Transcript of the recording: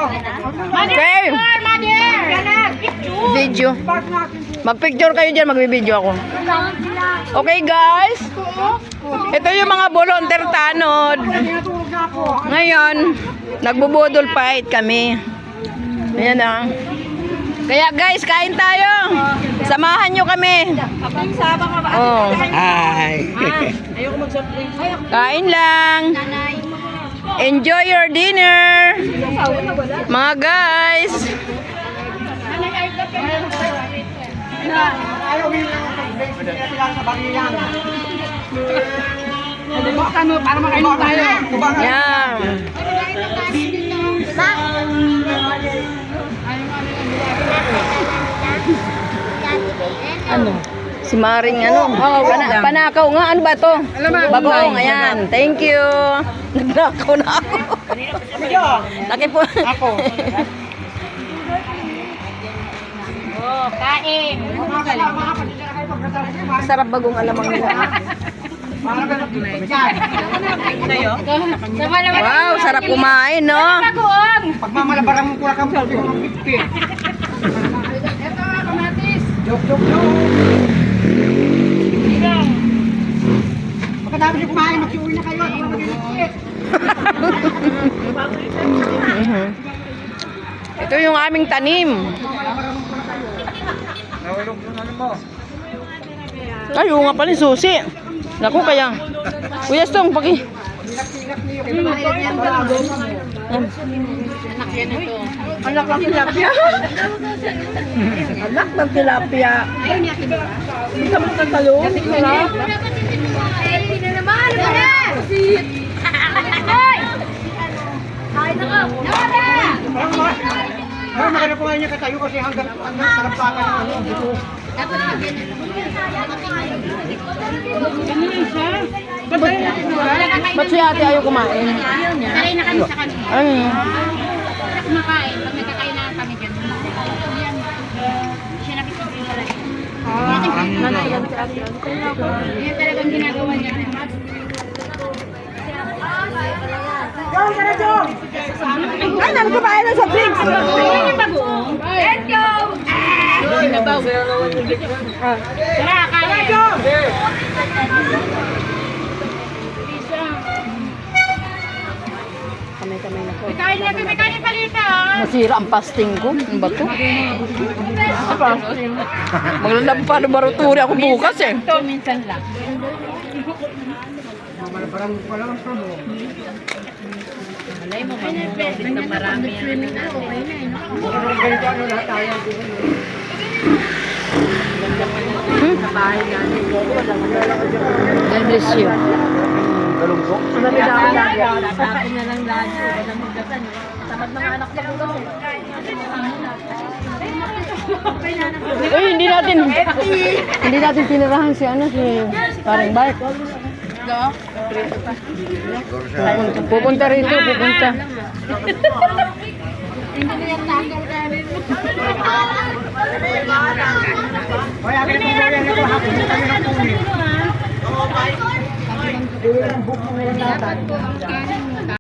Okay. Video. Mag-picture kayo dyan, mag-video ako. Okay guys. Ito yung mga volunteer tanod. Ngayon, nagbubudol fight kami. Ayan ah. Kaya guys, kain tayo. Samahan nyo kami. Oh. Hi. Ayoko mag-surprise. Kain lang. Enjoy your dinner. Mga guys. Para makainom tayo. Yan. Ano? Si Maring ano? Panakaw nga. Ano ba to? Bagoong. Ayan. Thank you. Nagnakaw na ako. Laki po. Ako. Oh, kain. Sarap bagong alamang nila. Wow, sarap kumain, no? Pagmamalabarang mo pula kang sabi mo ng 50. Jok. Pagkatapos yung kumain, magsiuwi na kayo. Ito yung aming tanim. Ay, oo nga pala yung susi. Naku, kaya. Kuya Stong, paki. Anak lang tilapia. Anak ng tilapia. Hindi ka magkakalo. Hindi na naman. Hoy! Kain na ka. Maganda po nga niya katayo kasi hanggang sarampakan ng ano. Dapat Ba't si ate ayaw kumain? Sanay na kami sa kanila. Ay. Kumakain. Pag nagkakain na kami dyan. Yan. Siya nakikita yung palagi. Yan talagang ginagawa niya. Ay, namin kumain na sa drinks. Ayan yung bagoong. Let's go! Tara, kain. Kamay-kamay na po. May kain palita. Nasira ang pasting ko. Ano ba to? Apa? Maglalab pa ng baruturi ako bukas eh. Ito, minsan lang. Malabarang mo pala ang sabo. Malay mo, mag-pwede na marami yan. Ganito ano lahat tayo. God bless you. Galungkok. Sabi na lang lagi. Walang magdatan. Tamad mga anak na bugas eh. Uy, hindi natin tinirahan si ano, si Paring Bart. Pupunta rito, pupunta. Hindi na yung tanggal ka rin. Kaya ganito mo yan ito hapon na kami ng kunin. Dulo ng book mo ngayon natin.